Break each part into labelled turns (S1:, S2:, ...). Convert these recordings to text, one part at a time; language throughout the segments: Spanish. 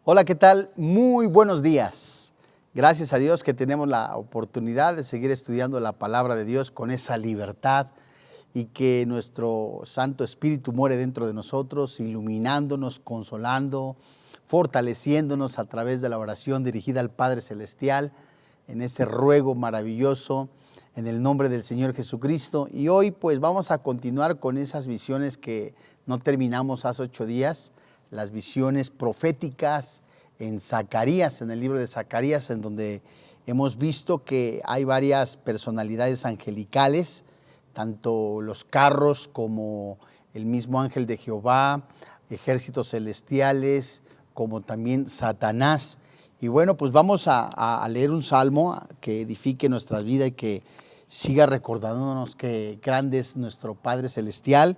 S1: Hola, ¿qué tal? Muy buenos días. Gracias a Dios que tenemos la oportunidad de seguir estudiando la palabra de Dios con esa libertad y que nuestro Santo Espíritu muere dentro de nosotros, iluminándonos, consolando, fortaleciéndonos a través de la oración dirigida al Padre Celestial, en ese ruego maravilloso, en el nombre del Señor Jesucristo. Y hoy pues vamos a continuar con esas visiones que no terminamos hace 8 días, las visiones proféticas en Zacarías, en el libro de Zacarías, en donde hemos visto que hay varias personalidades angelicales, tanto los carros como el mismo ángel de Jehová, ejércitos celestiales, como también Satanás. Y bueno, pues vamos a leer un salmo que edifique nuestra vida y que siga recordándonos que grande es nuestro Padre Celestial.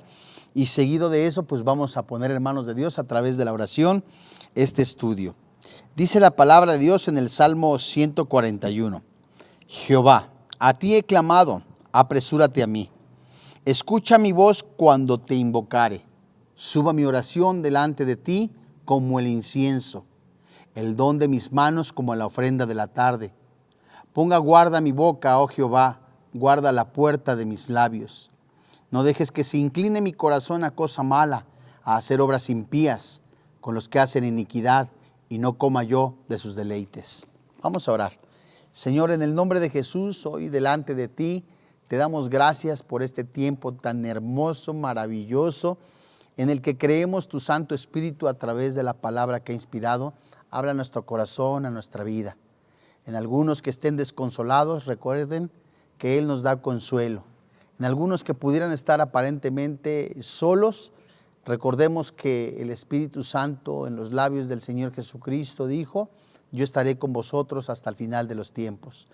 S1: Y seguido de eso, pues vamos a poner en manos de Dios a través de la oración este estudio. Dice la palabra de Dios en el Salmo 141. Jehová, a ti he clamado, apresúrate a mí. Escucha mi voz cuando te invocare. Suba mi oración delante de ti como el incienso, el don de mis manos como la ofrenda de la tarde. Ponga guarda mi boca, oh Jehová, guarda la puerta de mis labios. No dejes que se incline mi corazón a cosa mala, a hacer obras impías con los que hacen iniquidad, y no coma yo de sus deleites. Vamos a orar. Señor, en el nombre de Jesús, hoy delante de ti, te damos gracias por este tiempo tan hermoso, maravilloso, en el que creemos tu Santo Espíritu a través de la palabra que ha inspirado, habla a nuestro corazón, a nuestra vida. En algunos que estén desconsolados, recuerden que Él nos da consuelo. En algunos que pudieran estar aparentemente solos, recordemos que el Espíritu Santo en los labios del Señor Jesucristo dijo: yo estaré con vosotros hasta el final de los tiempos.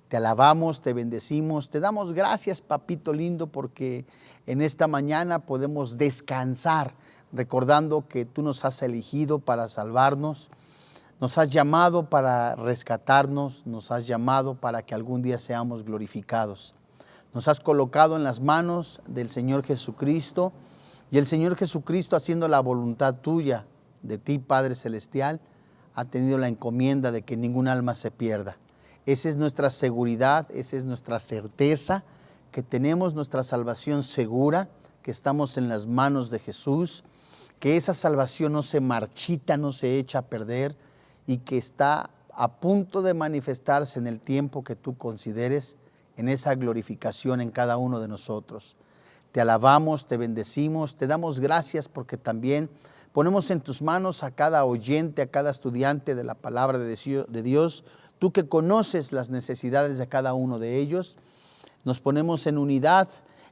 S1: Te alabamos, te bendecimos, te damos gracias, papito lindo, porque en esta mañana podemos descansar recordando que tú nos has elegido para salvarnos, nos has llamado para rescatarnos, nos has llamado para que algún día seamos glorificados. Nos has colocado en las manos del Señor Jesucristo, y el Señor Jesucristo, haciendo la voluntad tuya, de ti, Padre Celestial, ha tenido la encomienda de que ningún alma se pierda. Esa es nuestra seguridad, esa es nuestra certeza, que tenemos nuestra salvación segura, que estamos en las manos de Jesús, que esa salvación no se marchita, no se echa a perder, y que está a punto de manifestarse en el tiempo que tú consideres, en esa glorificación en cada uno de nosotros. Te alabamos, te bendecimos, te damos gracias porque también ponemos en tus manos a cada oyente, a cada estudiante de la palabra de Dios. Tú que conoces las necesidades de cada uno de ellos, nos ponemos en unidad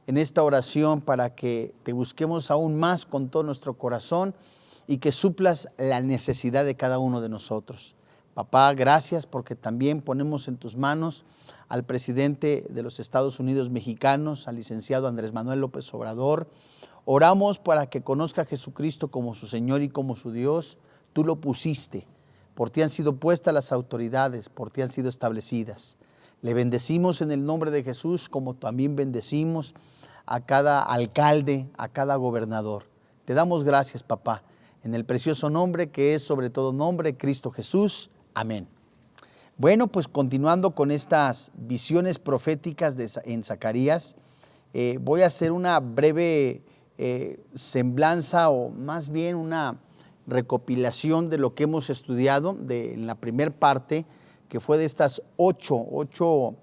S1: en esta oración para que te busquemos aún más con todo nuestro corazón y que suplas la necesidad de cada uno de nosotros. Papá, gracias porque también ponemos en tus manos al presidente de los Estados Unidos mexicanos, al licenciado Andrés Manuel López Obrador. Oramos para que conozca a Jesucristo como su Señor y como su Dios. Tú lo pusiste, por ti han sido puestas las autoridades, por ti han sido establecidas. Le bendecimos en el nombre de Jesús, como también bendecimos a cada alcalde, a cada gobernador. Te damos gracias, papá, en el precioso nombre que es sobre todo nombre, Cristo Jesús. Amén. Bueno, pues continuando con estas visiones proféticas en Zacarías, voy a hacer una breve semblanza, o más bien una recopilación de lo que hemos estudiado en la primera parte, que fue de estas ocho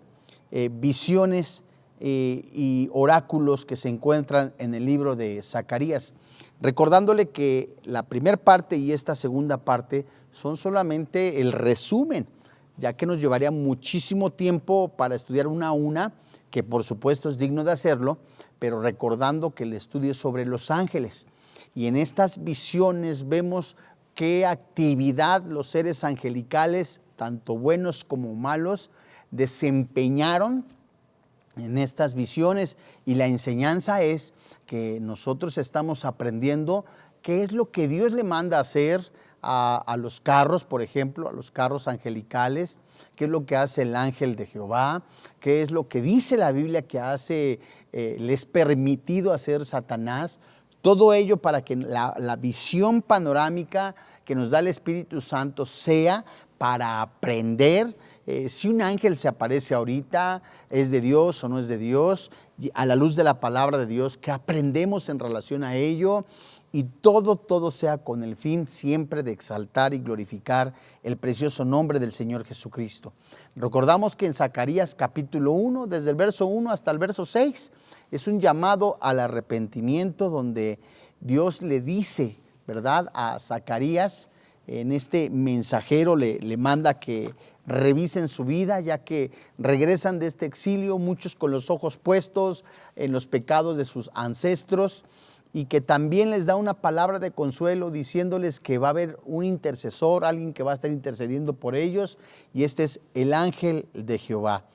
S1: visiones y oráculos que se encuentran en el libro de Zacarías. Recordándole que la primera parte y esta segunda parte son solamente el resumen, ya que nos llevaría muchísimo tiempo para estudiar una a una, que por supuesto es digno de hacerlo, pero recordando que el estudio es sobre los ángeles. Y en estas visiones vemos qué actividad los seres angelicales, tanto buenos como malos, desempeñaron en estas visiones. Y la enseñanza es que nosotros estamos aprendiendo qué es lo que Dios le manda hacer a los carros, por ejemplo, a los carros angelicales, qué es lo que hace el ángel de Jehová, qué es lo que dice la Biblia que hace, le es permitido hacer Satanás. Todo ello para que la visión panorámica que nos da el Espíritu Santo sea para aprender. Si un ángel se aparece ahorita, ¿es de Dios o no es de Dios? A la luz de la palabra de Dios, ¿qué aprendemos en relación a ello? Y todo sea con el fin siempre de exaltar y glorificar el precioso nombre del Señor Jesucristo. Recordamos que en Zacarías capítulo 1, desde el verso 1 hasta el verso 6, es un llamado al arrepentimiento donde Dios le dice, ¿verdad?, a Zacarías, en este mensajero le manda que revisen su vida, ya que regresan de este exilio, muchos con los ojos puestos en los pecados de sus ancestros, y que también les da una palabra de consuelo diciéndoles que va a haber un intercesor, alguien que va a estar intercediendo por ellos, y este es el ángel de Jehová.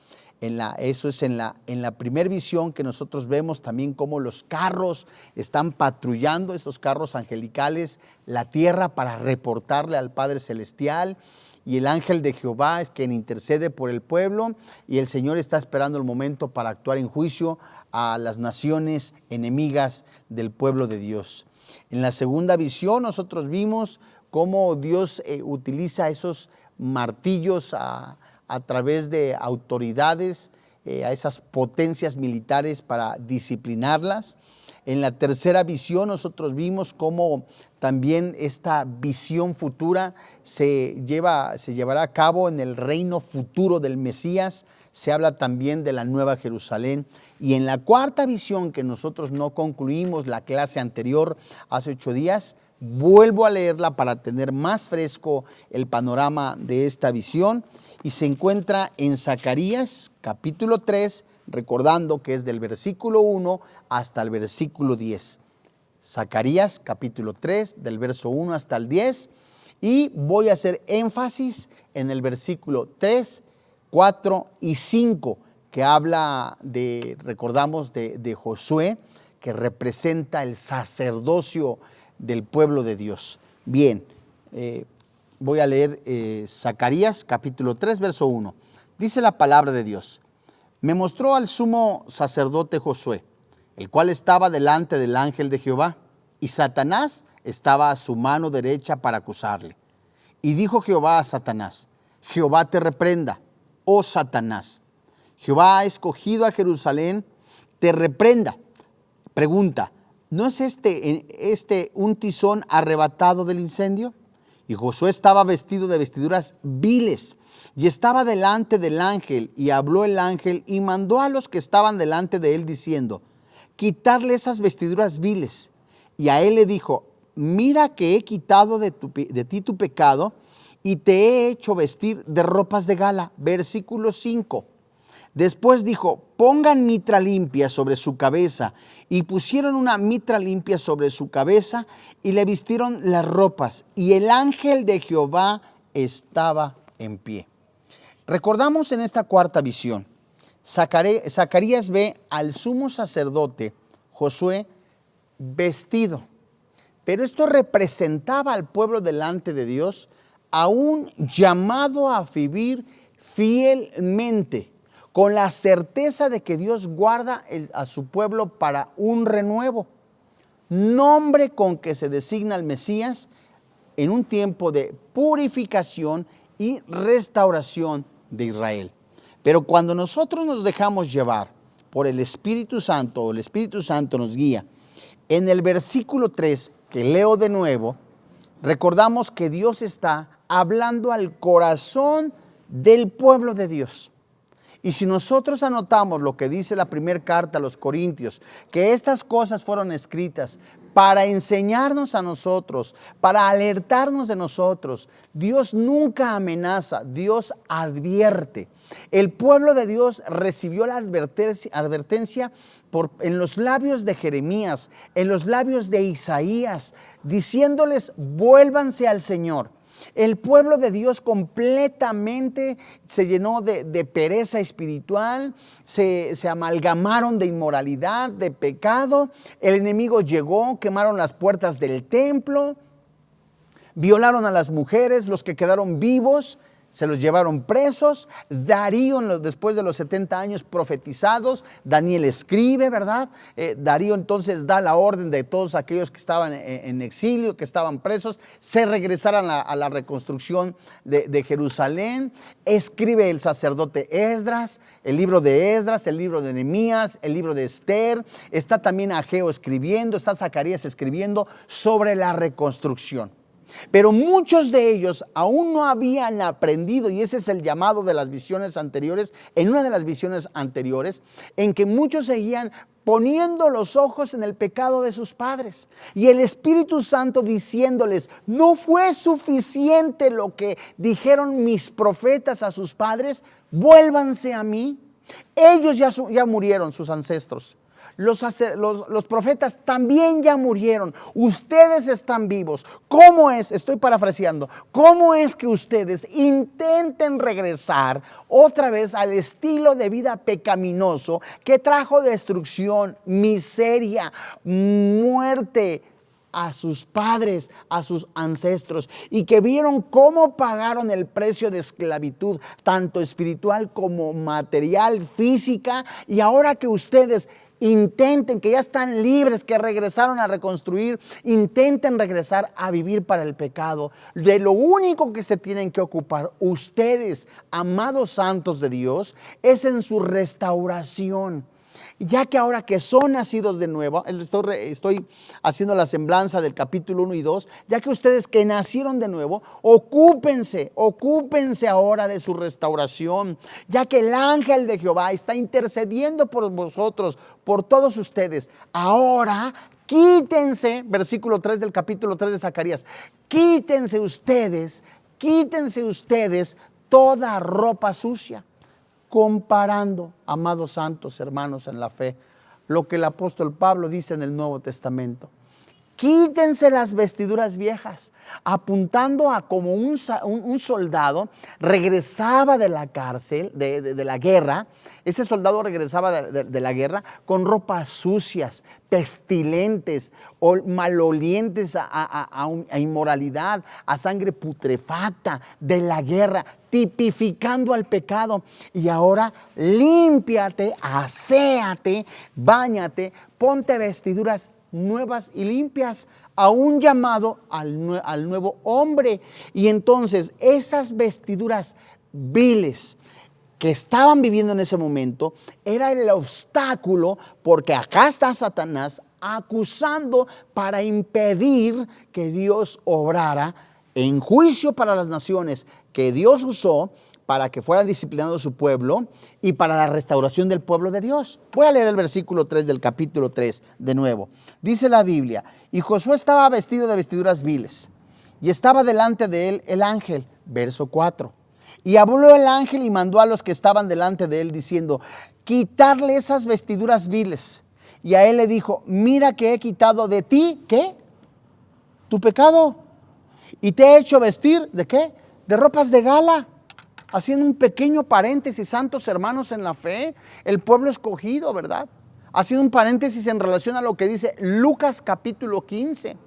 S1: Eso es en la primera visión que nosotros vemos también cómo los carros están patrullando, estos carros angelicales, la tierra para reportarle al Padre Celestial, y el ángel de Jehová es quien intercede por el pueblo, y el Señor está esperando el momento para actuar en juicio a las naciones enemigas del pueblo de Dios. En la segunda visión nosotros vimos cómo Dios utiliza esos martillos a través de autoridades, a esas potencias militares para disciplinarlas. En la tercera visión nosotros vimos cómo también esta visión futura se llevará a cabo en el reino futuro del Mesías. Se habla también de la Nueva Jerusalén. Y en la cuarta visión, que nosotros no concluimos la clase anterior hace 8 días, vuelvo a leerla para tener más fresco el panorama de esta visión, y se encuentra en Zacarías capítulo 3, recordando que es del versículo 1 hasta el versículo 10. Zacarías capítulo 3, del verso 1 hasta el 10, y voy a hacer énfasis en el versículo 3, 4 y 5, que habla recordamos de Josué, que representa el sacerdocio del pueblo de Dios. Bien, voy a leer Zacarías capítulo 3, verso 1. Dice la palabra de Dios: me mostró al sumo sacerdote Josué, el cual estaba delante del ángel de Jehová, y Satanás estaba a su mano derecha para acusarle. Y dijo Jehová a Satanás: Jehová te reprenda, oh Satanás. Jehová ha escogido a Jerusalén, te reprenda. Pregunta: ¿no es este un tizón arrebatado del incendio? Y Josué estaba vestido de vestiduras viles, y estaba delante del ángel, y habló el ángel, y mandó a los que estaban delante de él, diciendo: quitarle esas vestiduras viles. Y a él le dijo: mira que he quitado de ti tu pecado, y te he hecho vestir de ropas de gala. Versículo 5. Después dijo: pongan mitra limpia sobre su cabeza. Y pusieron una mitra limpia sobre su cabeza, y le vistieron las ropas. Y el ángel de Jehová estaba en pie. Recordamos en esta cuarta visión, Zacarías ve al sumo sacerdote Josué vestido. Pero esto representaba al pueblo delante de Dios, a un llamado a vivir fielmente, con la certeza de que Dios guarda a su pueblo para un renuevo, nombre con que se designa al Mesías en un tiempo de purificación y restauración de Israel. Pero cuando nosotros nos dejamos llevar por el Espíritu Santo, o el Espíritu Santo nos guía, en el versículo 3, que leo de nuevo, recordamos que Dios está hablando al corazón del pueblo de Dios. Y si nosotros anotamos lo que dice la primera carta a los Corintios, que estas cosas fueron escritas para enseñarnos a nosotros, para alertarnos de nosotros. Dios nunca amenaza, Dios advierte. El pueblo de Dios recibió la advertencia en los labios de Jeremías, en los labios de Isaías, diciéndoles: vuélvanse al Señor. El pueblo de Dios completamente se llenó de pereza espiritual, se amalgamaron de inmoralidad, de pecado. El enemigo llegó, quemaron las puertas del templo, violaron a las mujeres, los que quedaron vivos se los llevaron presos. Darío, después de los 70 años profetizados, Daniel escribe, ¿verdad? Darío entonces da la orden de todos aquellos que estaban en exilio, que estaban presos, se regresaran a la reconstrucción de Jerusalén. Escribe el sacerdote Esdras, el libro de Esdras, el libro de Nehemías, el libro de Esther. Está también Ageo escribiendo, está Zacarías escribiendo sobre la reconstrucción. Pero muchos de ellos aún no habían aprendido, y ese es el llamado de las visiones anteriores, en una de las visiones anteriores, en que muchos seguían poniendo los ojos en el pecado de sus padres. Y el Espíritu Santo diciéndoles, no fue suficiente lo que dijeron mis profetas a sus padres, vuélvanse a mí. Ellos ya murieron, sus ancestros. Los profetas también ya murieron. Ustedes están vivos. ¿Cómo es? Estoy parafraseando. ¿Cómo es que ustedes intenten regresar otra vez al estilo de vida pecaminoso que trajo destrucción, miseria, muerte a sus padres, a sus ancestros, y que vieron cómo pagaron el precio de esclavitud, tanto espiritual como material, física, y ahora que ustedes intenten, que ya están libres, que regresaron a reconstruir, intenten regresar a vivir para el pecado. De lo único que se tienen que ocupar ustedes, amados santos de Dios, es en su restauración. Ya que ahora que son nacidos de nuevo, estoy haciendo la semblanza del capítulo 1 y 2, ya que ustedes que nacieron de nuevo, ocúpense ahora de su restauración, ya que el ángel de Jehová está intercediendo por vosotros, por todos ustedes. Ahora quítense, versículo 3 del capítulo 3 de Zacarías, quítense ustedes toda ropa sucia. Comparando, amados santos, hermanos en la fe, lo que el apóstol Pablo dice en el Nuevo Testamento. Quítense las vestiduras viejas, apuntando a como un soldado regresaba de la cárcel, de la guerra. Ese soldado regresaba de la guerra con ropas sucias, pestilentes, o malolientes a inmoralidad, a sangre putrefacta de la guerra, tipificando al pecado. Y ahora límpiate, aséate, báñate, ponte vestiduras nuevas y limpias, a un llamado al nuevo hombre. Y entonces esas vestiduras viles que estaban viviendo en ese momento era el obstáculo, porque acá está Satanás acusando para impedir que Dios obrara en juicio para las naciones que Dios usó para que fuera disciplinado su pueblo y para la restauración del pueblo de Dios. Voy a leer el versículo 3 del capítulo 3 de nuevo. Dice la Biblia: y Josué estaba vestido de vestiduras viles, y estaba delante de él el ángel. Verso 4. Y habló el ángel y mandó a los que estaban delante de él, diciendo: quitarle esas vestiduras viles. Y a él le dijo: mira que he quitado de ti, ¿qué? Tu pecado. Y te he hecho vestir, ¿de qué? De ropas de gala. Haciendo un pequeño paréntesis, santos hermanos en la fe, el pueblo escogido, ¿verdad? Haciendo un paréntesis en relación a lo que dice Lucas capítulo 15.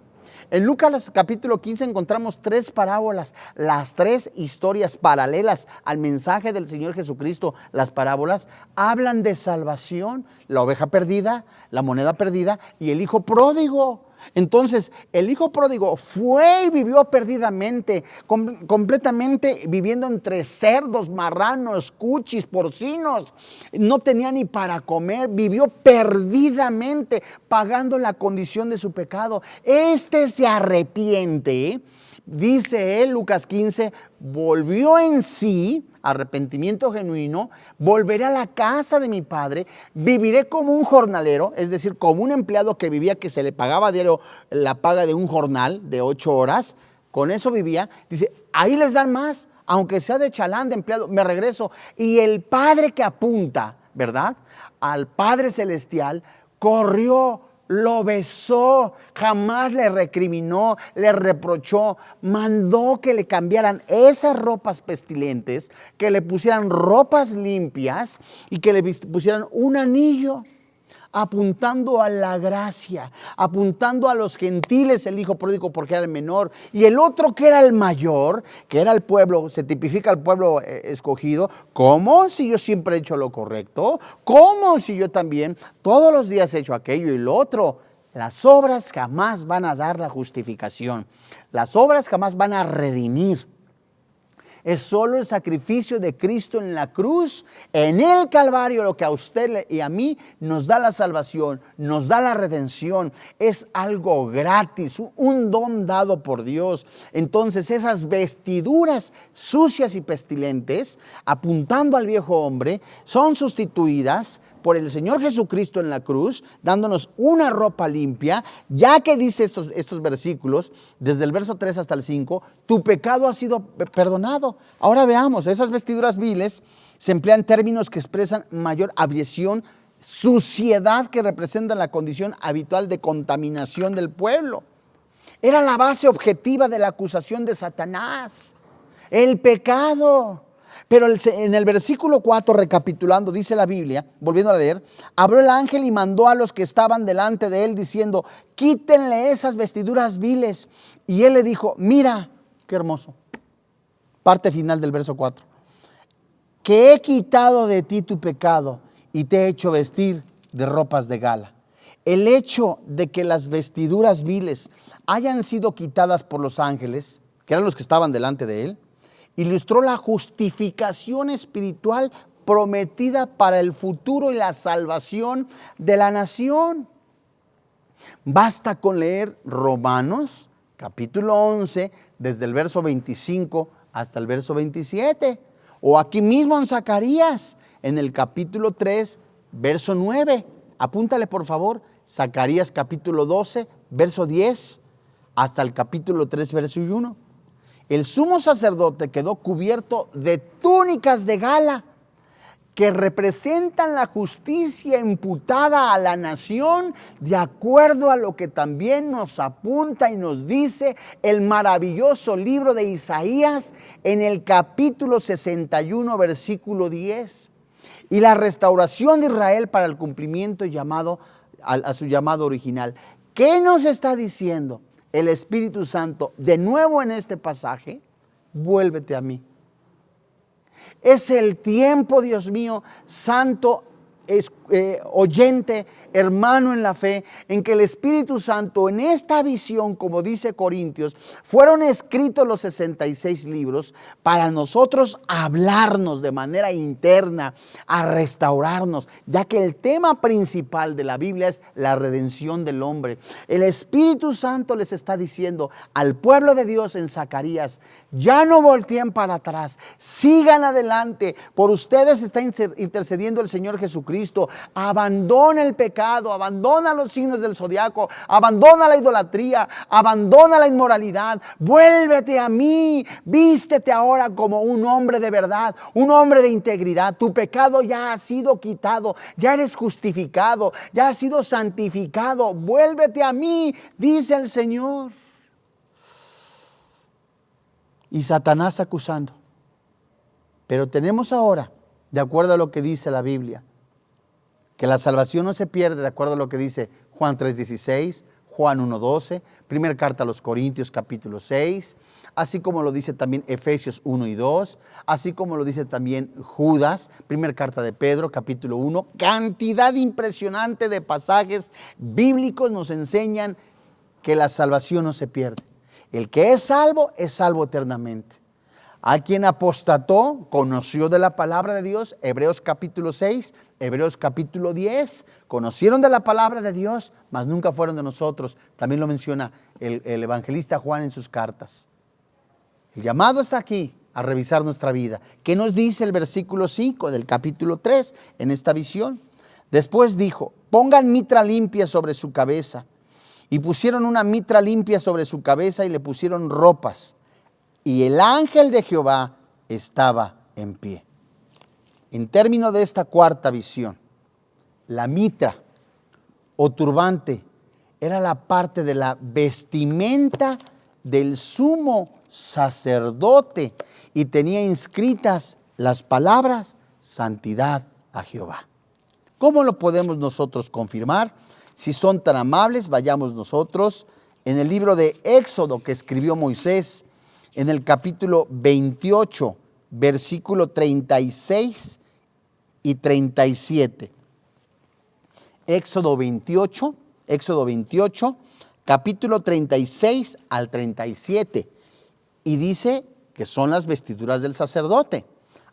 S1: En Lucas capítulo 15 encontramos 3 parábolas, las 3 historias paralelas al mensaje del Señor Jesucristo. Las parábolas hablan de salvación, la oveja perdida, la moneda perdida y el hijo pródigo. Entonces, el hijo pródigo fue y vivió perdidamente, completamente viviendo entre cerdos, marranos, cuchis, porcinos. No tenía ni para comer, vivió perdidamente, pagando la condición de su pecado. Este se arrepiente, dice él, Lucas 15, volvió en sí, arrepentimiento genuino, volveré a la casa de mi padre, viviré como un jornalero, es decir, como un empleado que vivía, que se le pagaba diario la paga de un jornal de 8 horas, con eso vivía. Dice, ahí les dan más, aunque sea de chalán, de empleado, me regreso. Y el padre que apunta, ¿verdad?, al Padre Celestial, corrió, lo besó, jamás le recriminó, le reprochó, mandó que le cambiaran esas ropas pestilentes, que le pusieran ropas limpias y que le pusieran un anillo. apuntando a la gracia, apuntando a los gentiles, el hijo pródigo porque era el menor, y el otro que era el mayor, que era el pueblo, se tipifica el pueblo escogido. ¿Cómo si yo siempre he hecho lo correcto? ¿Cómo si yo también todos los días he hecho aquello y lo otro? Las obras jamás van a dar la justificación, las obras jamás van a redimir. Es solo el sacrificio de Cristo en la cruz, en el Calvario, lo que a usted y a mí nos da la salvación, nos da la redención. Es algo gratis, un don dado por Dios. Entonces esas vestiduras sucias y pestilentes, apuntando al viejo hombre, son sustituidas por el Señor Jesucristo en la cruz, dándonos una ropa limpia, ya que dice estos versículos, desde el verso 3 hasta el 5, tu pecado ha sido perdonado. Ahora veamos, esas vestiduras viles se emplean términos que expresan mayor abyección, suciedad, que representan la condición habitual de contaminación del pueblo. Era la base objetiva de la acusación de Satanás, el pecado. Pero en el versículo 4, recapitulando, dice la Biblia, volviendo a leer, abrió el ángel y mandó a los que estaban delante de él diciendo, quítenle esas vestiduras viles. Y él le dijo, mira, qué hermoso. Parte final del verso 4. Que he quitado de ti tu pecado y te he hecho vestir de ropas de gala. El hecho de que las vestiduras viles hayan sido quitadas por los ángeles, que eran los que estaban delante de él, ilustró la justificación espiritual prometida para el futuro y la salvación de la nación. Basta con leer Romanos capítulo 11, desde el verso 25 hasta el verso 27. O aquí mismo en Zacarías, en el capítulo 3, verso 9. Apúntale por favor, Zacarías capítulo 12, verso 10, hasta el capítulo 3, verso 1. El sumo sacerdote quedó cubierto de túnicas de gala que representan la justicia imputada a la nación, de acuerdo a lo que también nos apunta y nos dice el maravilloso libro de Isaías en el capítulo 61, versículo 10. Y la restauración de Israel para el cumplimiento llamado a su llamado original. ¿Qué nos está diciendo el Espíritu Santo de nuevo en este pasaje? Vuélvete a mí. Es el tiempo, Dios mío, santo, oyente, hermano en la fe, en que el Espíritu Santo en esta visión, como dice Corintios, fueron escritos los 66 libros para nosotros hablarnos de manera interna, a restaurarnos, ya que el tema principal de la Biblia es la redención del hombre. El Espíritu Santo les está diciendo al pueblo de Dios en Zacarías, ya no volteen para atrás, sigan adelante, por ustedes está intercediendo el Señor Jesucristo. Abandona el pecado, abandona los signos del zodiaco, abandona la idolatría, abandona la inmoralidad, vuélvete a mí, vístete ahora como un hombre de verdad, un hombre de integridad. Tu pecado ya ha sido quitado, ya eres justificado, ya has sido santificado, vuélvete a mí, dice el Señor. Y Satanás acusando. Pero tenemos ahora, de acuerdo a lo que dice la Biblia, que la salvación no se pierde, de acuerdo a lo que dice Juan 3:16, Juan 1:12, primera carta a los Corintios capítulo 6, así como lo dice también Efesios 1 y 2, así como lo dice también Judas, primera carta de Pedro capítulo 1. Cantidad impresionante de pasajes bíblicos nos enseñan que la salvación no se pierde. El que es salvo eternamente. A quien apostató, conoció de la palabra de Dios, Hebreos capítulo 6, Hebreos capítulo 10, conocieron de la palabra de Dios, mas nunca fueron de nosotros. También lo menciona el evangelista Juan en sus cartas. El llamado está aquí a revisar nuestra vida. ¿Qué nos dice el versículo 5 del capítulo 3 en esta visión? Después dijo, pongan mitra limpia sobre su cabeza. Y pusieron una mitra limpia sobre su cabeza y le pusieron ropas. Y el ángel de Jehová estaba en pie. En términos de esta cuarta visión, la mitra o turbante era la parte de la vestimenta del sumo sacerdote y tenía inscritas las palabras santidad a Jehová. ¿Cómo lo podemos nosotros confirmar? Si son tan amables, vayamos nosotros en el libro de Éxodo que escribió Moisés, en el capítulo 28, versículo 36 y 37. Éxodo 28, capítulo 36 al 37. Y dice que son las vestiduras del sacerdote.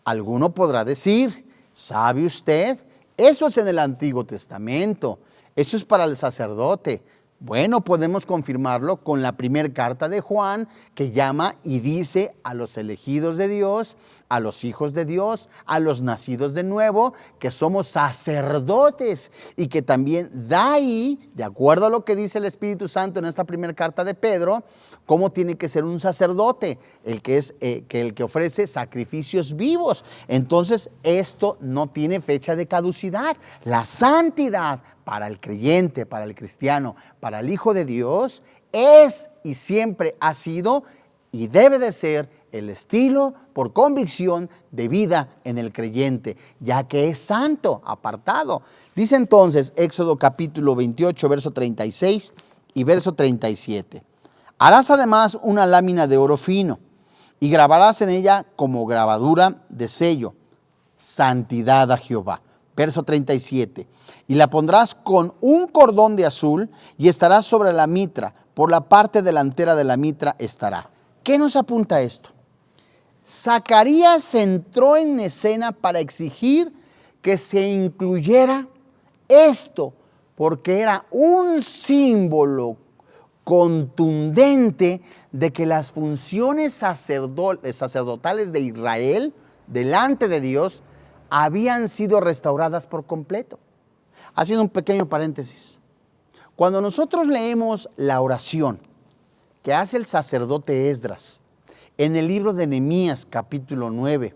S1: Alguno podrá decir, ¿sabe usted? Eso es en el Antiguo Testamento. Eso es para el sacerdote. Bueno, podemos confirmarlo con la primera carta de Juan, que llama y dice a los elegidos de Dios, a los hijos de Dios, a los nacidos de nuevo, que somos sacerdotes y que también da ahí, de acuerdo a lo que dice el Espíritu Santo en esta primera carta de Pedro, cómo tiene que ser un sacerdote, el que ofrece sacrificios vivos. Entonces, esto no tiene fecha de caducidad. La santidad para el creyente, para el cristiano, para el Hijo de Dios, es y siempre ha sido y debe de ser el estilo por convicción de vida en el creyente, ya que es santo, apartado. Dice entonces Éxodo capítulo 28, verso 36 y verso 37. Harás además una lámina de oro fino y grabarás en ella como grabadura de sello, santidad a Jehová. Verso 37. Y la pondrás con un cordón de azul y estará sobre la mitra. Por la parte delantera de la mitra estará. ¿Qué nos apunta esto? Zacarías entró en escena para exigir que se incluyera esto, porque era un símbolo contundente de que las funciones sacerdotales de Israel delante de Dios habían sido restauradas por completo. Haciendo un pequeño paréntesis, cuando nosotros leemos la oración que hace el sacerdote Esdras en el libro de Nehemías capítulo 9,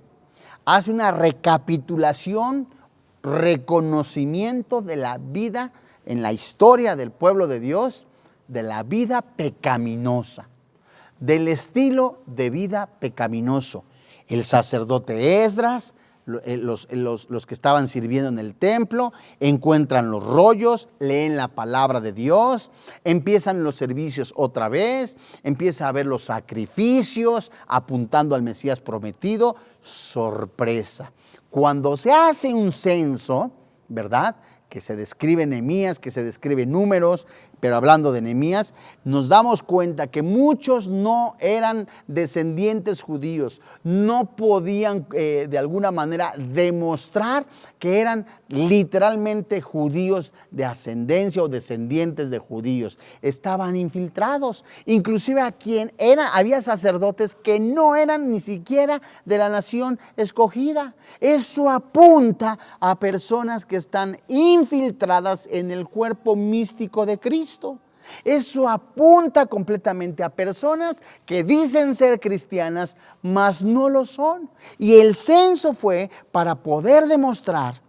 S1: hace una recapitulación, reconocimiento de la vida en la historia del pueblo de Dios, de la vida pecaminosa, del estilo de vida pecaminoso. El sacerdote Esdras, los que estaban sirviendo en el templo, encuentran los rollos, leen la palabra de Dios, empiezan los servicios otra vez, empieza a ver los sacrificios apuntando al Mesías prometido. Sorpresa. Cuando se hace un censo, ¿verdad?, que se describe Nehemías, que se describe Números, pero hablando de Nehemías, nos damos cuenta que muchos no eran descendientes judíos, no podían de alguna manera demostrar que eran literalmente judíos de ascendencia o descendientes de judíos. Estaban infiltrados, inclusive había sacerdotes que no eran ni siquiera de la nación escogida. Eso apunta a personas que están infiltradas en el cuerpo místico de Cristo. Eso apunta completamente a personas que dicen ser cristianas, mas no lo son. Y el censo fue para poder demostrar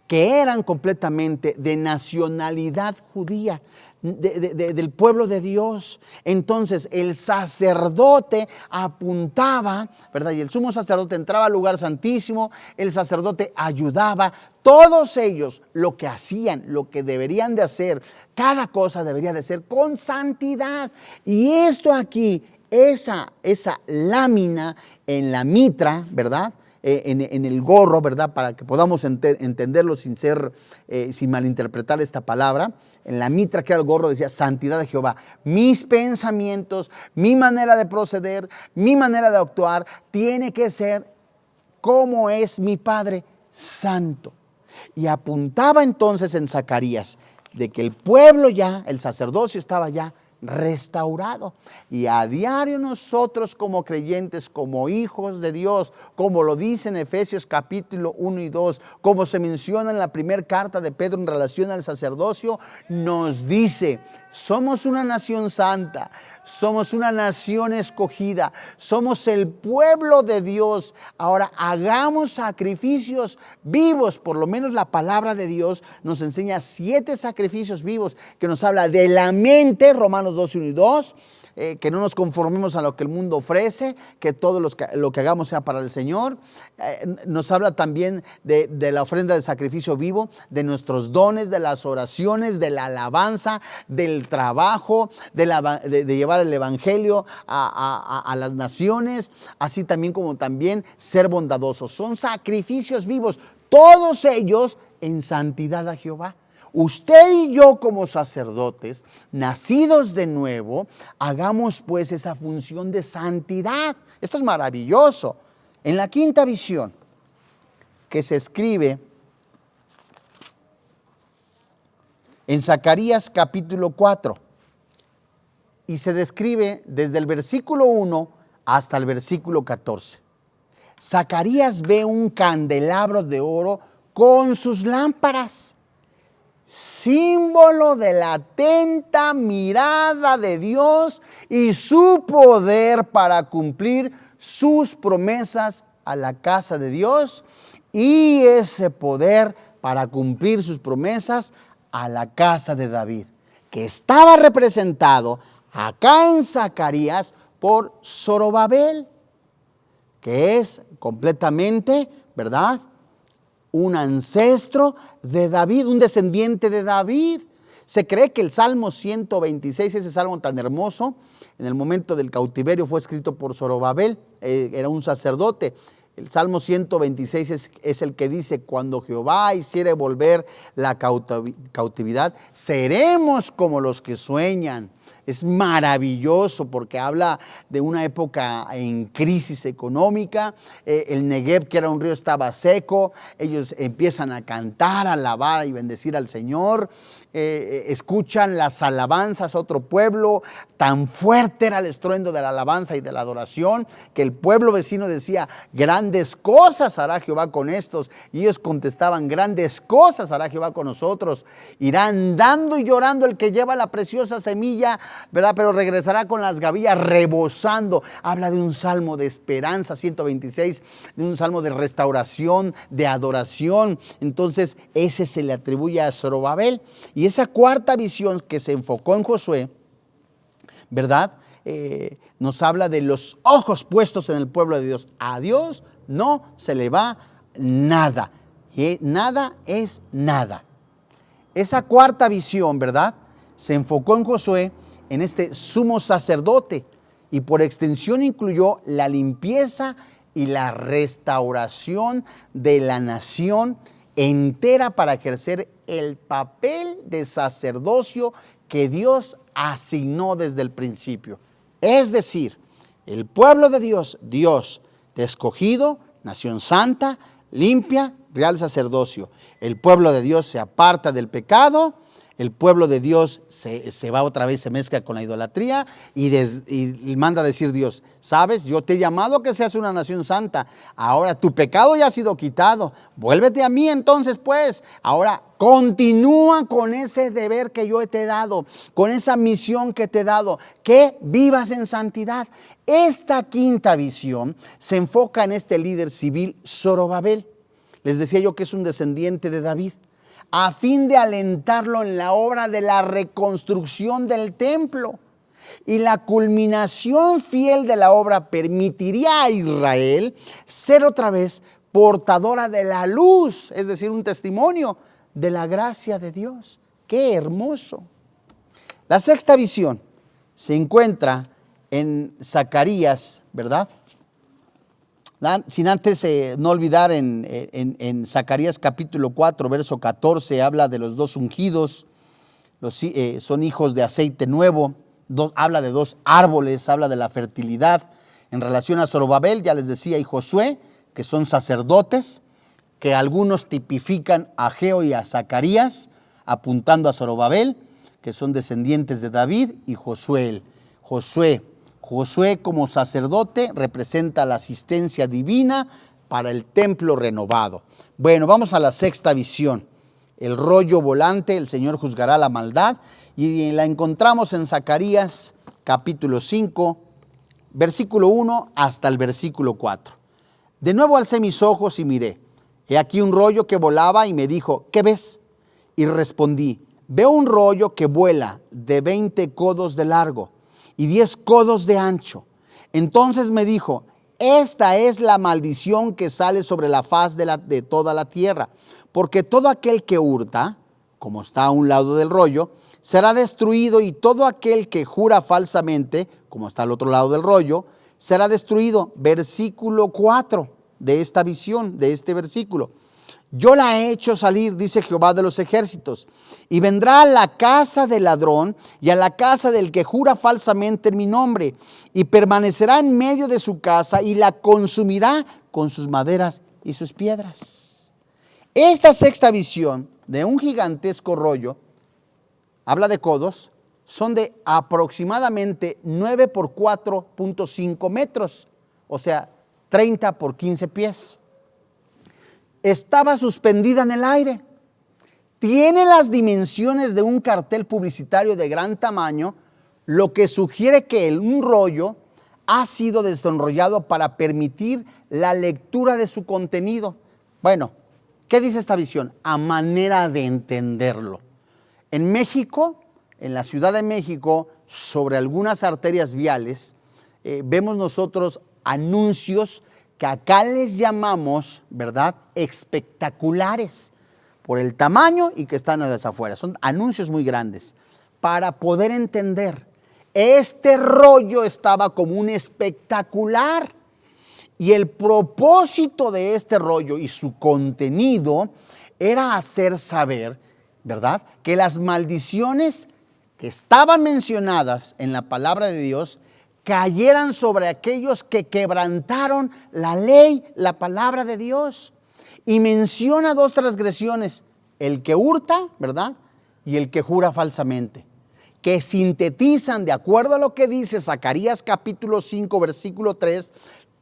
S1: que eran completamente de nacionalidad judía, del pueblo de Dios. Entonces el sacerdote apuntaba, ¿verdad? Y el sumo sacerdote entraba al lugar santísimo, el sacerdote ayudaba. Todos ellos lo que hacían, lo que deberían de hacer, cada cosa debería de ser con santidad. Y esto aquí, esa lámina en la mitra, ¿verdad?, en el gorro, ¿verdad?, para que podamos entenderlo sin malinterpretar esta palabra. En la mitra, que era el gorro, decía santidad de Jehová. Mis pensamientos, mi manera de proceder, mi manera de actuar tiene que ser como es mi Padre santo. Y apuntaba entonces en Zacarías de que el pueblo ya, el sacerdocio estaba ya restaurado. Y a diario nosotros como creyentes, como hijos de Dios, como lo dice en Efesios capítulo 1 y 2, como se menciona en la primera carta de Pedro en relación al sacerdocio, nos dice: somos una nación santa, somos una nación escogida, somos el pueblo de Dios. Ahora hagamos sacrificios vivos. Por lo menos la palabra de Dios nos enseña 7 sacrificios vivos que nos habla de la mente, Romanos Romanos 12, 1 y 2, que no nos conformemos a lo que el mundo ofrece, que todo lo que hagamos sea para el Señor. Nos habla también de la ofrenda de sacrificio vivo, de nuestros dones, de las oraciones, de la alabanza, del trabajo, de llevar el evangelio a las naciones, así también como también ser bondadosos. Son sacrificios vivos, todos ellos en santidad a Jehová. Usted y yo como sacerdotes, nacidos de nuevo, hagamos pues esa función de santidad. Esto es maravilloso. En la quinta visión que se escribe en Zacarías capítulo 4 y se describe desde el versículo 1 hasta el versículo 14. Zacarías ve un candelabro de oro con sus lámparas, símbolo de la atenta mirada de Dios y su poder para cumplir sus promesas a la casa de Dios, y ese poder para cumplir sus promesas a la casa de David, que estaba representado acá en Zacarías por Zorobabel, que es completamente, ¿verdad?, un ancestro de David, un descendiente de David. Se cree que el Salmo 126, ese salmo tan hermoso, en el momento del cautiverio fue escrito por Zorobabel, era un sacerdote. El Salmo 126 es el que dice: cuando Jehová hiciere volver la cautividad, seremos como los que sueñan. Es maravilloso porque habla de una época en crisis económica. El Negev, que era un río, estaba seco. Ellos empiezan a cantar, a alabar y bendecir al Señor. Escuchan las alabanzas a otro pueblo. Tan fuerte era el estruendo de la alabanza y de la adoración que el pueblo vecino decía: grandes cosas hará Jehová con estos. Y ellos contestaban: grandes cosas hará Jehová con nosotros. Irá andando y llorando el que lleva la preciosa semilla, ¿verdad?, pero regresará con las gavillas rebosando. Habla de un salmo de esperanza, 126, de un salmo de restauración, de adoración. Entonces ese se le atribuye a Zorobabel. Y esa cuarta visión que se enfocó en Josué, ¿verdad?, nos habla de los ojos puestos en el pueblo de Dios. A Dios no se le va nada, y nada es nada. Esa cuarta visión, ¿verdad?, se enfocó en Josué, en este sumo sacerdote, y por extensión incluyó la limpieza y la restauración de la nación entera para ejercer el papel de sacerdocio que Dios asignó desde el principio. Es decir, el pueblo de Dios, Dios te ha escogido, nación santa, limpia, real sacerdocio. El pueblo de Dios se aparta del pecado. El pueblo de Dios se va otra vez, se mezcla con la idolatría y manda a decir Dios: sabes, yo te he llamado a que seas una nación santa. Ahora tu pecado ya ha sido quitado. Vuélvete a mí entonces, pues. Ahora continúa con ese deber que yo te he dado, con esa misión que te he dado, que vivas en santidad. Esta quinta visión se enfoca en este líder civil, Zorobabel. Les decía yo que es un descendiente de David, a fin de alentarlo en la obra de la reconstrucción del templo. Y la culminación fiel de la obra permitiría a Israel ser otra vez portadora de la luz, es decir, un testimonio de la gracia de Dios. ¡Qué hermoso! La sexta visión se encuentra en Zacarías, ¿verdad? Sin antes no olvidar en Zacarías capítulo 4, verso 14, habla de los dos ungidos, son hijos de aceite nuevo, habla de dos árboles, habla de la fertilidad. En relación a Zorobabel, ya les decía, y Josué, que son sacerdotes, que algunos tipifican a Ageo y a Zacarías, apuntando a Zorobabel, que son descendientes de David, y Josué como sacerdote representa la asistencia divina para el templo renovado. Bueno, vamos a la sexta visión. El rollo volante, el Señor juzgará la maldad, y la encontramos en Zacarías capítulo 5, versículo 1 hasta el versículo 4. De nuevo alcé mis ojos y miré. He aquí un rollo que volaba y me dijo: ¿qué ves? Y respondí: veo un rollo que vuela de 20 codos de largo y 10 codos de ancho. Entonces me dijo: esta es la maldición que sale sobre la faz de toda la tierra, porque todo aquel que hurta, como está a un lado del rollo, será destruido, y todo aquel que jura falsamente, como está al otro lado del rollo, será destruido. Versículo 4 de esta visión, de este versículo. Yo la he hecho salir, dice Jehová de los ejércitos, y vendrá a la casa del ladrón y a la casa del que jura falsamente en mi nombre, y permanecerá en medio de su casa y la consumirá con sus maderas y sus piedras. Esta sexta visión de un gigantesco rollo, habla de codos, son de aproximadamente 9 por 4.5 metros, o sea, 30 por 15 pies. Estaba suspendida en el aire. Tiene las dimensiones de un cartel publicitario de gran tamaño, lo que sugiere que un rollo ha sido desenrollado para permitir la lectura de su contenido. Bueno, ¿qué dice esta visión? A manera de entenderlo. En México, en la Ciudad de México, sobre algunas arterias viales, vemos nosotros anuncios que acá les llamamos, ¿verdad?, espectaculares, por el tamaño y que están a las afueras. Son anuncios muy grandes. Para poder entender, este rollo estaba como un espectacular, y el propósito de este rollo y su contenido era hacer saber, ¿verdad?, que las maldiciones que estaban mencionadas en la palabra de Dios cayeran sobre aquellos que quebrantaron la ley, la palabra de Dios. Y menciona dos transgresiones: el que hurta, ¿verdad?, y el que jura falsamente, que sintetizan, de acuerdo a lo que dice Zacarías capítulo 5, versículo 3,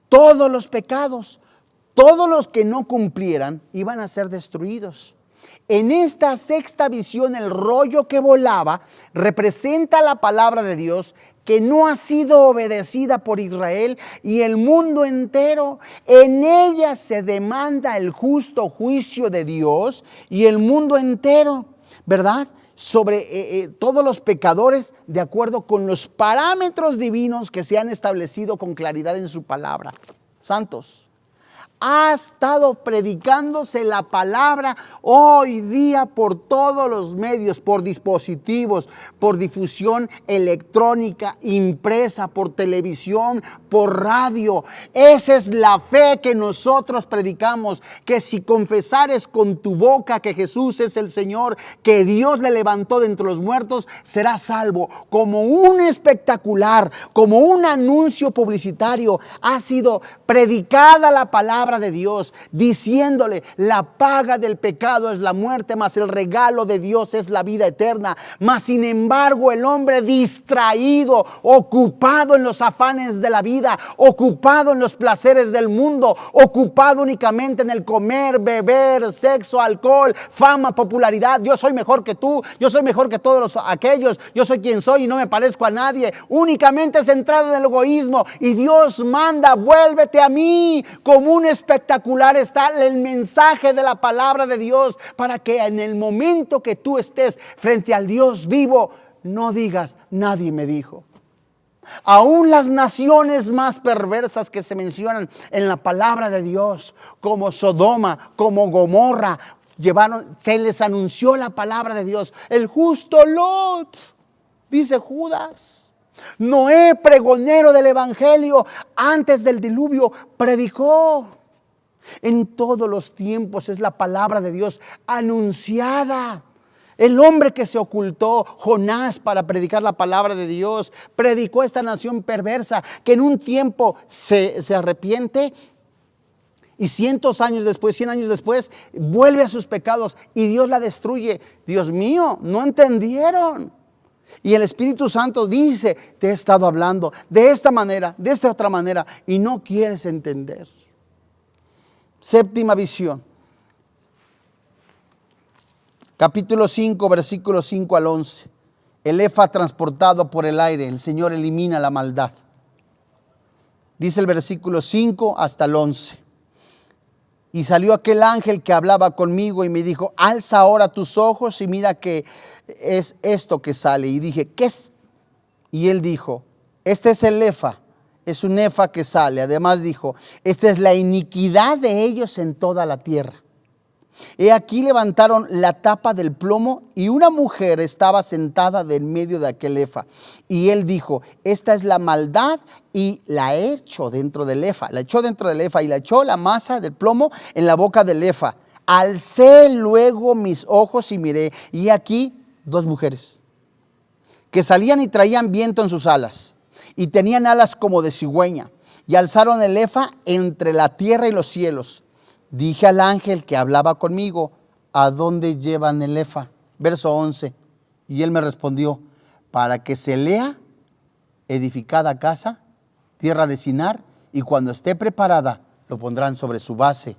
S1: todos los pecados. Todos los que no cumplieran iban a ser destruidos. En esta sexta visión, el rollo que volaba representa la palabra de Dios, que no ha sido obedecida por Israel y el mundo entero. En ella se demanda el justo juicio de Dios y el mundo entero, ¿verdad?, sobre todos los pecadores, de acuerdo con los parámetros divinos que se han establecido con claridad en su palabra. Santos, ha estado predicándose la palabra hoy día por todos los medios, por dispositivos, por difusión electrónica, impresa, por televisión, por radio. Esa es la fe que nosotros predicamos, que si confesares con tu boca que Jesús es el Señor, que Dios le levantó de entre los muertos, serás salvo. Como un espectacular, como un anuncio publicitario, ha sido predicada la palabra de Dios, diciéndole: la paga del pecado es la muerte, mas el regalo de Dios es la vida eterna. Mas sin embargo, el hombre distraído, ocupado en los afanes de la vida, ocupado en los placeres del mundo, ocupado únicamente en el comer, beber, sexo, alcohol, fama, popularidad. Yo soy mejor que tú, yo soy mejor que todos aquellos, yo soy quien soy y no me parezco a nadie. Únicamente centrado en el egoísmo, y Dios manda: vuélvete a mí. Como un espectacular está el mensaje de la palabra de Dios, para que en el momento que tú estés frente al Dios vivo, no digas: nadie me dijo. Aún las naciones más perversas que se mencionan en la palabra de Dios, como Sodoma, como Gomorra, se les anunció la palabra de Dios. El justo Lot, dice Judas. Noé, pregonero del evangelio, antes del diluvio predicó. En todos los tiempos es la palabra de Dios anunciada. El hombre que se ocultó, Jonás, para predicar la palabra de Dios, predicó a esta nación perversa, que en un tiempo se arrepiente, y 100 años después, vuelve a sus pecados y Dios la destruye. Dios mío, no entendieron. Y el Espíritu Santo dice: te he estado hablando de esta manera, de esta otra manera, y no quieres entender. Séptima visión. Capítulo 5, versículos 5 al 11. El efa transportado por el aire. El Señor elimina la maldad. Dice el versículo 5 hasta el 11. Y salió aquel ángel que hablaba conmigo y me dijo, alza ahora tus ojos y mira qué es esto que sale. Y dije, ¿qué es? Y él dijo, este es el efa, es un efa que sale. Además dijo, esta es la iniquidad de ellos en toda la tierra. He aquí levantaron la tapa del plomo y una mujer estaba sentada de en medio de aquel efa. Y él dijo, esta es la maldad y la echó dentro del efa. La echó dentro del efa y la echó la masa del plomo en la boca del efa. Alcé luego mis ojos y miré, y aquí dos mujeres que salían y traían viento en sus alas y tenían alas como de cigüeña y alzaron el efa entre la tierra y los cielos. Dije al ángel que hablaba conmigo, ¿a dónde llevan el efa? Verso 11. Y él me respondió, para que se lea edificada casa, tierra de Sinar, y cuando esté preparada, lo pondrán sobre su base.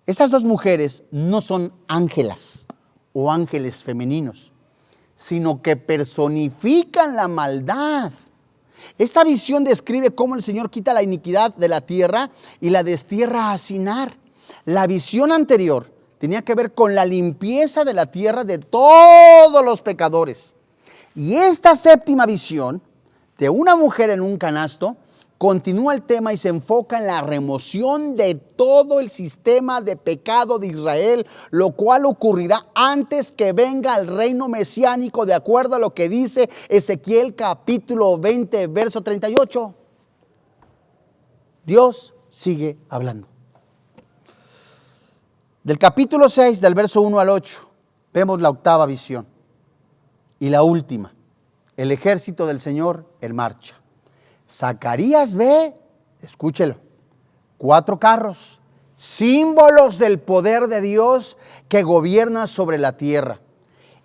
S1: Esas dos mujeres no son ángelas o ángeles femeninos, sino que personifican la maldad. Esta visión describe cómo el Señor quita la iniquidad de la tierra y la destierra a Sinar. La visión anterior tenía que ver con la limpieza de la tierra de todos los pecadores. Y esta séptima visión de una mujer en un canasto continúa el tema y se enfoca en la remoción de todo el sistema de pecado de Israel, lo cual ocurrirá antes que venga el reino mesiánico, de acuerdo a lo que dice Ezequiel capítulo 20, verso 38. Dios sigue hablando. Del capítulo 6, del verso 1 al 8, vemos la octava visión y la última, el ejército del Señor en marcha. Zacarías ve, escúchelo, 4 carros, símbolos del poder de Dios que gobierna sobre la tierra.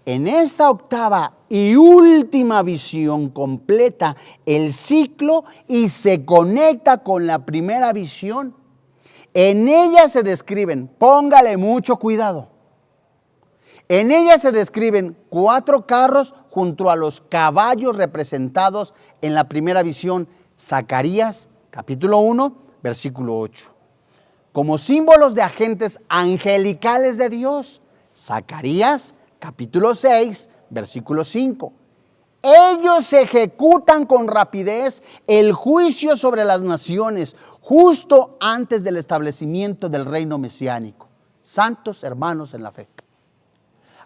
S1: En esta octava y última visión completa el ciclo y se conecta con la primera visión. En ella se describen, póngale mucho cuidado, en ella se describen 4 carros junto a los caballos representados en la primera visión, Zacarías capítulo 1, versículo 8. Como símbolos de agentes angelicales de Dios, Zacarías capítulo 6, versículo 5. Ellos ejecutan con rapidez el juicio sobre las naciones justo antes del establecimiento del reino mesiánico. Santos hermanos en la fe.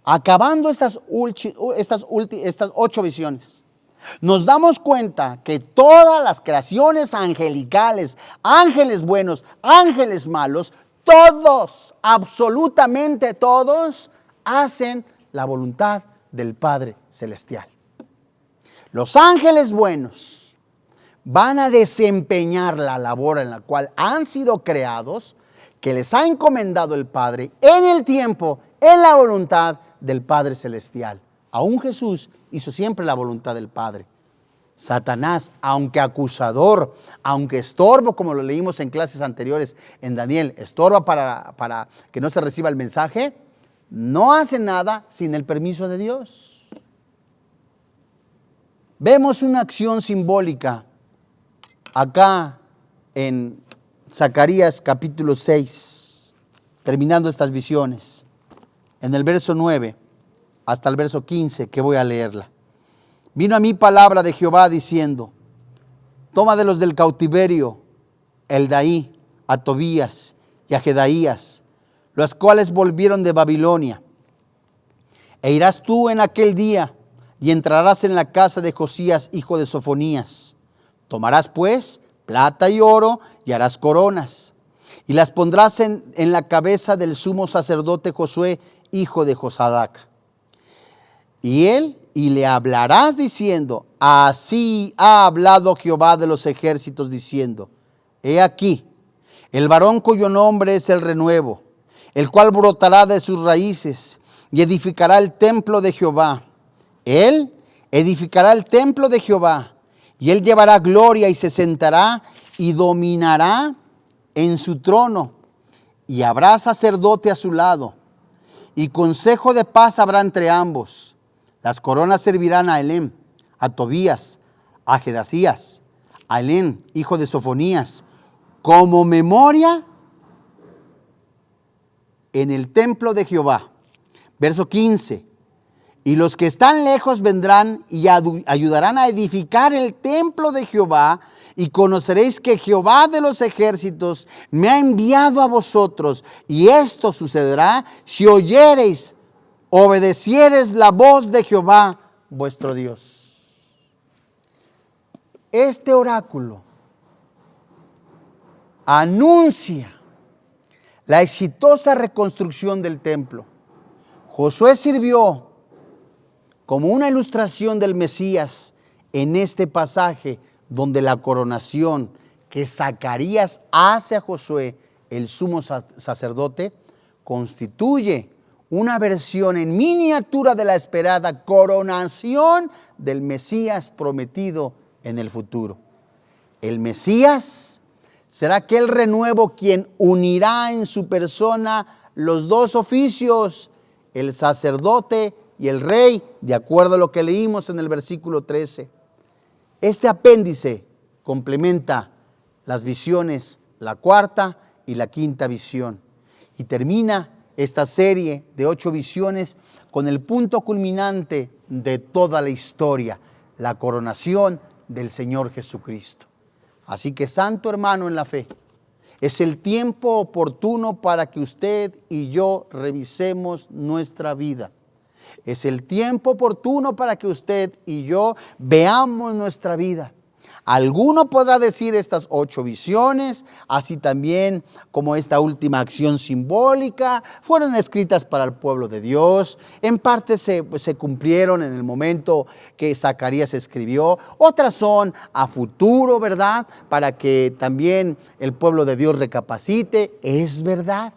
S1: Acabando estas 8 visiones, nos damos cuenta que todas las creaciones angelicales, ángeles buenos, ángeles malos, todos, absolutamente todos, hacen la voluntad del Padre Celestial. Los ángeles buenos van a desempeñar la labor en la cual han sido creados, que les ha encomendado el Padre en el tiempo, en la voluntad del Padre Celestial. Aún Jesús hizo siempre la voluntad del Padre. Satanás, aunque acusador, aunque estorbo, como lo leímos en clases anteriores en Daniel, estorba para que no se reciba el mensaje, no hace nada sin el permiso de Dios. Vemos una acción simbólica acá en Zacarías capítulo 6, terminando estas visiones, en el verso 9 hasta el verso 15, que voy a leerla. Vino a mí palabra de Jehová diciendo, toma de los del cautiverio, Eldaí, a Tobías y a Jedaías, los cuales volvieron de Babilonia. E irás tú en aquel día y entrarás en la casa de Josías, hijo de Sofonías. Tomarás pues plata y oro y harás coronas, y las pondrás en la cabeza del sumo sacerdote Josué, hijo de Josadac. Y le hablarás diciendo, así ha hablado Jehová de los ejércitos diciendo, he aquí, el varón cuyo nombre es el renuevo, el cual brotará de sus raíces y edificará el templo de Jehová. Él edificará el templo de Jehová y él llevará gloria y se sentará y dominará en su trono y habrá sacerdote a su lado y consejo de paz habrá entre ambos. Las coronas servirán a Elem, a Tobías, a Jedasías, a Elén, hijo de Sofonías, como memoria en el templo de Jehová. Verso 15. Y los que están lejos vendrán y ayudarán a edificar el templo de Jehová, y conoceréis que Jehová de los ejércitos me ha enviado a vosotros. Y esto sucederá si oyereis, obedeciereis la voz de Jehová vuestro Dios. Este oráculo anuncia la exitosa reconstrucción del templo. Josué sirvió como una ilustración del Mesías en este pasaje, donde la coronación que Zacarías hace a Josué, el sumo sacerdote, constituye una versión en miniatura de la esperada coronación del Mesías prometido en el futuro. El Mesías será aquel renuevo quien unirá en su persona los dos oficios, el sacerdote y el rey, de acuerdo a lo que leímos en el versículo 13. Este apéndice complementa las visiones, la cuarta y la quinta visión, y termina esta serie de 8 visiones con el punto culminante de toda la historia, la coronación del Señor Jesucristo. Así que, santo hermano en la fe, es el tiempo oportuno para que usted y yo revisemos nuestra vida. Es el tiempo oportuno para que usted y yo veamos nuestra vida. Alguno podrá decir estas 8 visiones, así también como esta última acción simbólica, fueron escritas para el pueblo de Dios. En parte se cumplieron en el momento que Zacarías escribió. Otras son a futuro, ¿verdad? Para que también el pueblo de Dios recapacite. Es verdad.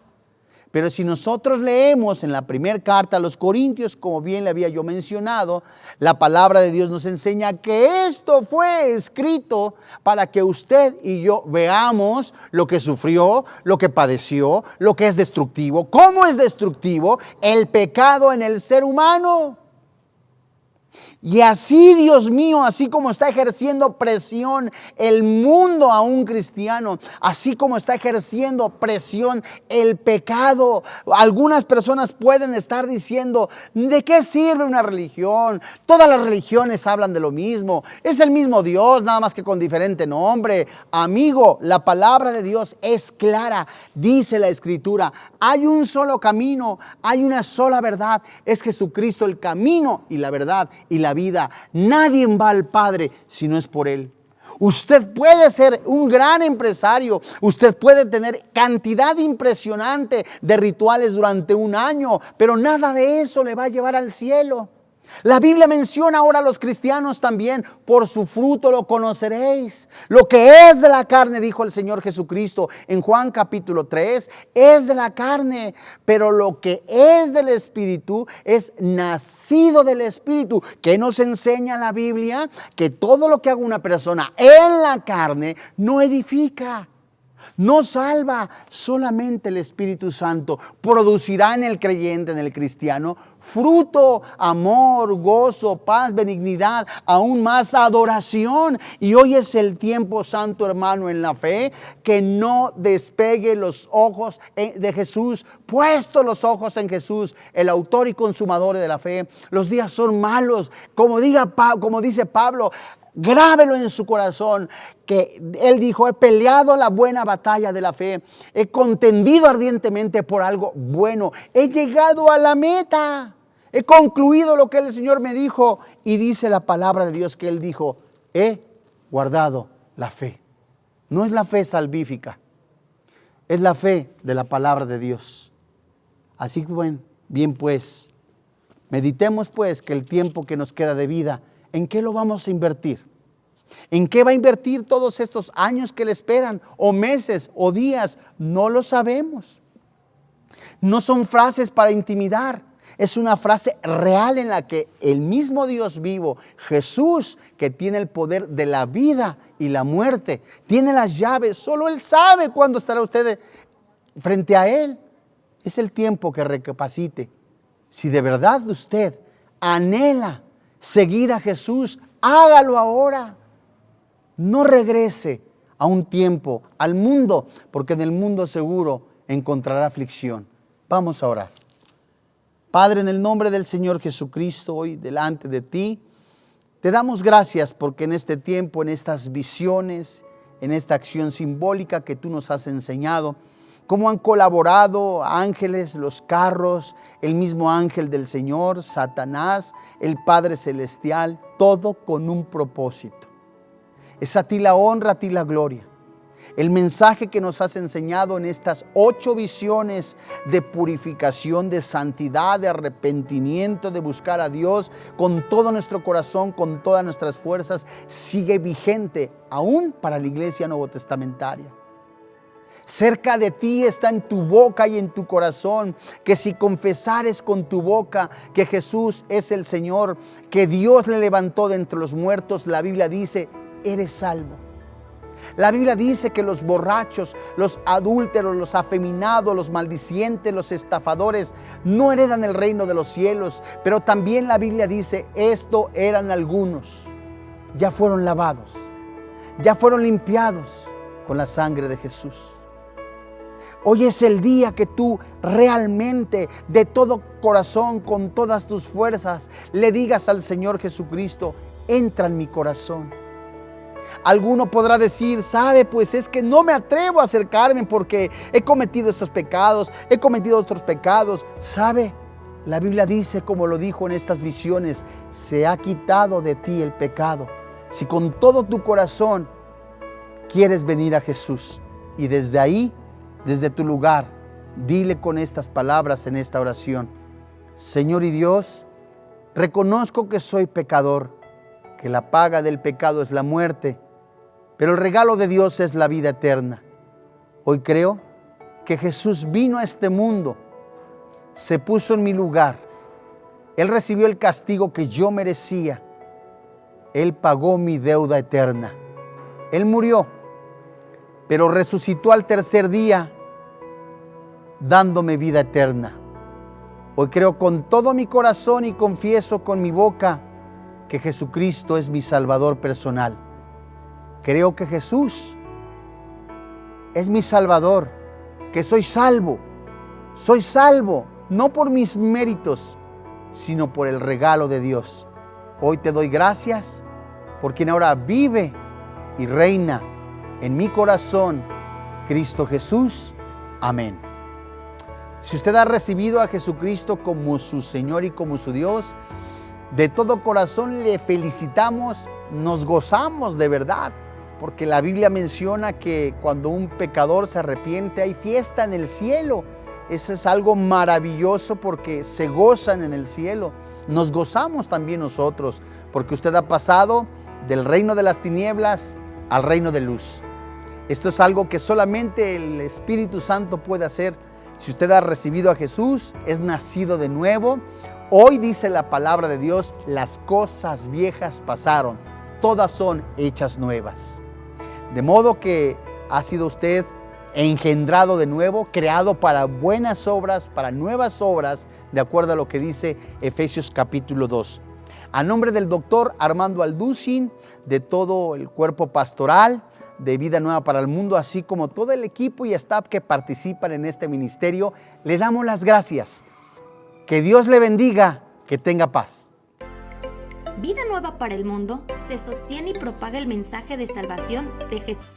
S1: Pero si nosotros leemos en la primera carta a los Corintios, como bien le había yo mencionado, la palabra de Dios nos enseña que esto fue escrito para que usted y yo veamos lo que sufrió, lo que padeció, lo que es destructivo, cómo es destructivo el pecado en el ser humano. Y así, Dios mío, así como está ejerciendo presión el mundo a un cristiano, así como está ejerciendo presión el pecado, algunas personas pueden estar diciendo, ¿de qué sirve una religión? Todas las religiones hablan de lo mismo, es el mismo Dios, nada más que con diferente nombre. Amigo, la palabra de Dios es clara, dice la Escritura, hay un solo camino, hay una sola verdad, es Jesucristo el camino y la verdad y la vida. Nadie va al Padre si no es por Él. Usted puede ser un gran empresario, usted puede tener cantidad impresionante de rituales durante un año, pero nada de eso le va a llevar al cielo. La Biblia menciona ahora a los cristianos también, por su fruto lo conoceréis. Lo que es de la carne, dijo el Señor Jesucristo en Juan capítulo 3, es de la carne, pero lo que es del Espíritu es nacido del Espíritu. ¿Qué nos enseña la Biblia? Que todo lo que haga una persona en la carne no edifica, no salva. Solamente el Espíritu Santo producirá en el creyente, en el cristiano, fruto, amor, gozo, paz, benignidad, aún más adoración. Y hoy es el tiempo, santo hermano en la fe, que no despegue los ojos de Jesús, puesto los ojos en Jesús, el autor y consumador de la fe. Los días son malos, como dice Pablo. Grábelo en su corazón, que él dijo, he peleado la buena batalla de la fe, he contendido ardientemente por algo bueno, he llegado a la meta, he concluido lo que el Señor me dijo. Y dice la palabra de Dios que Él dijo, he guardado la fe. No es la fe salvífica, es la fe de la palabra de Dios. Así que bien pues, meditemos pues que el tiempo que nos queda de vida, ¿en qué lo vamos a invertir? ¿En qué va a invertir todos estos años que le esperan? O meses o días, no lo sabemos. No son frases para intimidar. Es una frase real en la que el mismo Dios vivo, Jesús, que tiene el poder de la vida y la muerte, tiene las llaves. Solo Él sabe cuándo estará usted frente a Él. Es el tiempo que recapacite. Si de verdad usted anhela seguir a Jesús, hágalo ahora. No regrese a un tiempo, al mundo, porque en el mundo seguro encontrará aflicción. Vamos a orar. Padre, en el nombre del Señor Jesucristo, hoy delante de ti, te damos gracias porque en este tiempo, en estas visiones, en esta acción simbólica que tú nos has enseñado, cómo han colaborado ángeles, los carros, el mismo ángel del Señor, Satanás, el Padre Celestial, todo con un propósito. Es a ti la honra, a ti la gloria. El mensaje que nos has enseñado en estas 8 visiones de purificación, de santidad, de arrepentimiento, de buscar a Dios con todo nuestro corazón, con todas nuestras fuerzas, sigue vigente aún para la iglesia nuevotestamentaria. Cerca de ti está en tu boca y en tu corazón, que si confesares con tu boca que Jesús es el Señor, que Dios le levantó de entre los muertos, la Biblia dice, eres salvo. La Biblia dice que los borrachos, los adúlteros, los afeminados, los maldicientes, los estafadores no heredan el reino de los cielos. Pero también la Biblia dice, esto eran algunos. Ya fueron lavados, ya fueron limpiados con la sangre de Jesús. Hoy es el día que tú realmente, de todo corazón, con todas tus fuerzas, le digas al Señor Jesucristo, entra en mi corazón. Alguno podrá decir, sabe, pues es que no me atrevo a acercarme porque he cometido estos pecados, he cometido otros pecados. ¿Sabe? La Biblia dice, como lo dijo en estas visiones, se ha quitado de ti el pecado. Si con todo tu corazón quieres venir a Jesús y desde ahí, desde tu lugar, dile con estas palabras en esta oración, Señor y Dios, reconozco que soy pecador, que la paga del pecado es la muerte, pero el regalo de Dios es la vida eterna. Hoy creo que Jesús vino a este mundo, se puso en mi lugar. Él recibió el castigo que yo merecía. Él pagó mi deuda eterna. Él murió, pero resucitó al tercer día, dándome vida eterna. Hoy creo con todo mi corazón y confieso con mi boca que Jesucristo es mi Salvador personal. Creo que Jesús es mi Salvador, que soy salvo. Soy salvo, no por mis méritos, sino por el regalo de Dios. Hoy te doy gracias por quien ahora vive y reina en mi corazón, Cristo Jesús. Amén. Si usted ha recibido a Jesucristo como su Señor y como su Dios, de todo corazón le felicitamos, nos gozamos de verdad, porque la Biblia menciona que cuando un pecador se arrepiente hay fiesta en el cielo. Eso es algo maravilloso porque se gozan en el cielo. Nos gozamos también nosotros, porque usted ha pasado del reino de las tinieblas al reino de luz. Esto es algo que solamente el Espíritu Santo puede hacer. Si usted ha recibido a Jesús, es nacido de nuevo. Hoy dice la palabra de Dios, las cosas viejas pasaron, todas son hechas nuevas. De modo que ha sido usted engendrado de nuevo, creado para buenas obras, para nuevas obras, de acuerdo a lo que dice Efesios capítulo 2. A nombre del doctor Armando Alducin, de todo el cuerpo pastoral de Vida Nueva para el Mundo, así como todo el equipo y staff que participan en este ministerio, le damos las gracias. Que Dios le bendiga, que tenga paz.
S2: Vida Nueva para el Mundo se sostiene y propaga el mensaje de salvación de Jesús.